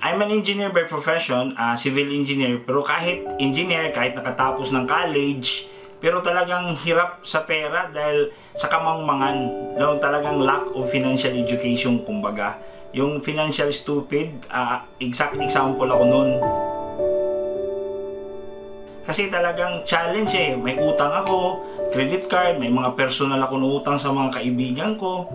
I'm an engineer by profession, civil engineer. Pero kahit engineer, kahit nakatapos ng college, pero talagang hirap sa pera dahil sa kamangmangan. No, talagang lack of financial education, kumbaga. Yung financial stupid, exact example ako nun. Kasi talagang challenge eh. May utang ako, credit card, may mga personal ako na utang sa mga kaibigan ko.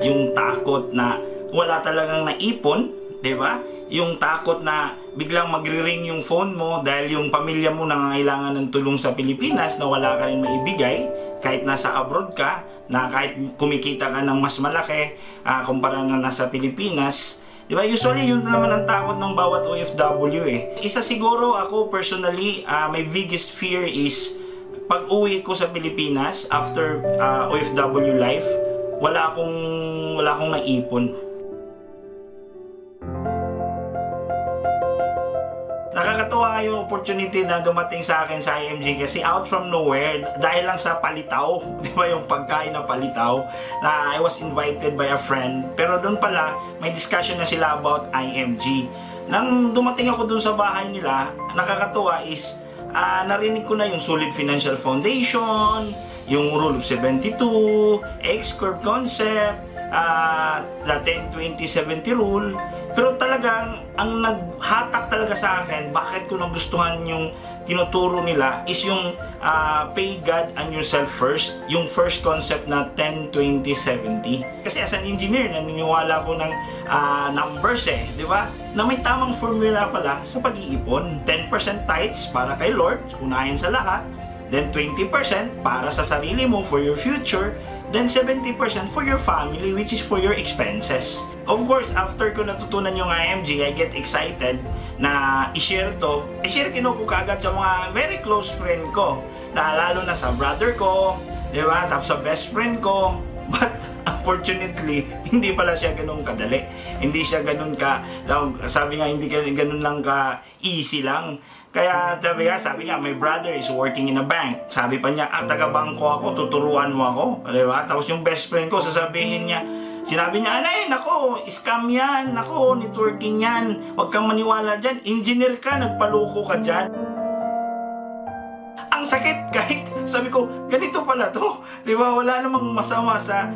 Yung takot na wala talagang naipon, di ba? Yung takot na biglang magre-ring yung phone mo dahil yung pamilya mo nangangailangan ng tulong sa Pilipinas na wala ka rin maibigay kahit nasa abroad ka, na kahit kumikita ka ng mas malaki kumpara na nasa Pilipinas. Di ba? Usually yun naman ang takot ng bawat OFW eh. Isa siguro ako personally, my biggest fear is pag uwi ko sa Pilipinas after OFW life, wala akong naipon. Nakakatuwa nga yung opportunity na dumating sa akin sa IMG kasi out from nowhere, dahil lang sa palitaw, di ba yung pagkain na palitaw, na I was invited by a friend. Pero doon pala, may discussion na sila about IMG. Nang dumating ako doon sa bahay nila, nakakatuwa is, narinig ko na yung solid financial foundation, yung Rule of 72, X-Curve concept, the 10-20-70 rule. Pero talagang ang naghatak talaga sa akin bakit ko nagustuhan yung tinuturo nila is yung pay God and yourself first, yung first concept na 10-20-70. Kasi as an engineer, naniniwala ko ng numbers eh, di ba? Na may tamang formula pala sa pag-iipon. 10% tithes para kay Lord, unahin sa lahat. Then 20% para sa sarili mo for your future. Then 70% for your family, which is for your expenses. Of course, after ko natutunan yung IMG, I get excited na i-share to. I-share ko kagad sa mga very close friend ko, na lalo na sa brother ko, di ba? Tapos sa best friend ko. But unfortunately, hindi pala siya ganun kadali. Hindi siya ganun sabi nga, hindi ganun lang ka-easy lang. Kaya sabi nga, my brother is working in a bank. Sabi pa niya, taga-bangko ako, tuturuan mo ako. Diba? Tapos yung best friend ko, sasabihin niya, sinabi niya, anay, nako, scam yan, nako, networking yan. Huwag kang maniwala dyan, engineer ka, nagpaluko ka dyan. Ang sakit, kahit sabi ko, ganito pala to. Diba? Wala namang masama sa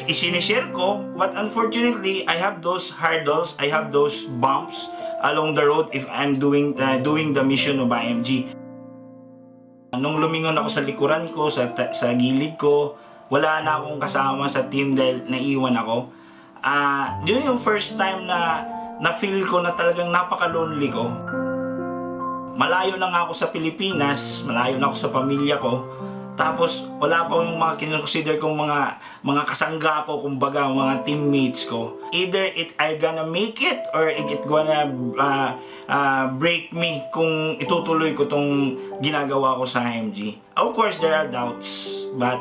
isinishare ko. But unfortunately, I have those hurdles, I have those bumps along the road if I'm doing the mission of IMG. Nung lumingon ako sa likuran ko, sa gilid ko, wala na akong kasama sa team dahil naiwan ako. Yun yung first time na feel ko na talagang napaka-lonely ko. Malayo na nga ako sa Pilipinas, malayo na ako sa pamilya ko. Tapos wala pa yung mga kinoconsider kong mga kasangga ko, kumbaga mga teammates ko. Either I gonna make it or it gonna break me kung itutuloy ko tong ginagawa ko sa IMG. Of course there are doubts, but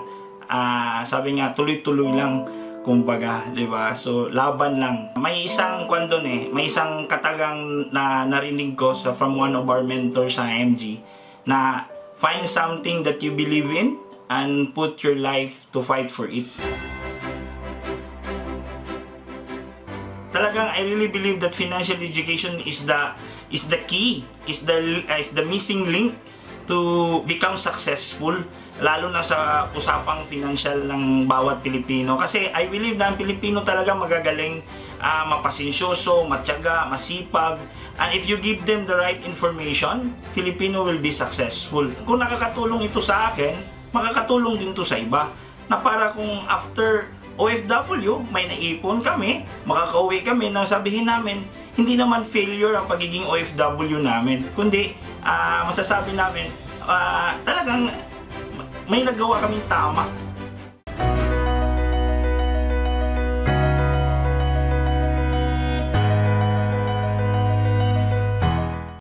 sabi nga tuloy-tuloy lang, kumbaga, di ba? So laban lang. May isang may isang katagang na narinig ko from one of our mentors sa IMG na find something that you believe in and put your life to fight for it. Talagang I really believe that financial education is the key, is the missing link to become successful, lalo na sa usapang financial ng bawat Pilipino. Kasi I believe na ang Pilipino talaga magagaling, mapasensyoso, matyaga, masipag. And if you give them the right information, Filipino will be successful. Kung nakakatulong ito sa akin, makakatulong din to sa iba. Na para kung after OFW, may naipon kami, makakauwi kami, na sabihin namin, hindi naman failure ang pagiging OFW namin. Kundi, masasabi namin, talagang may nagawa kaming tama.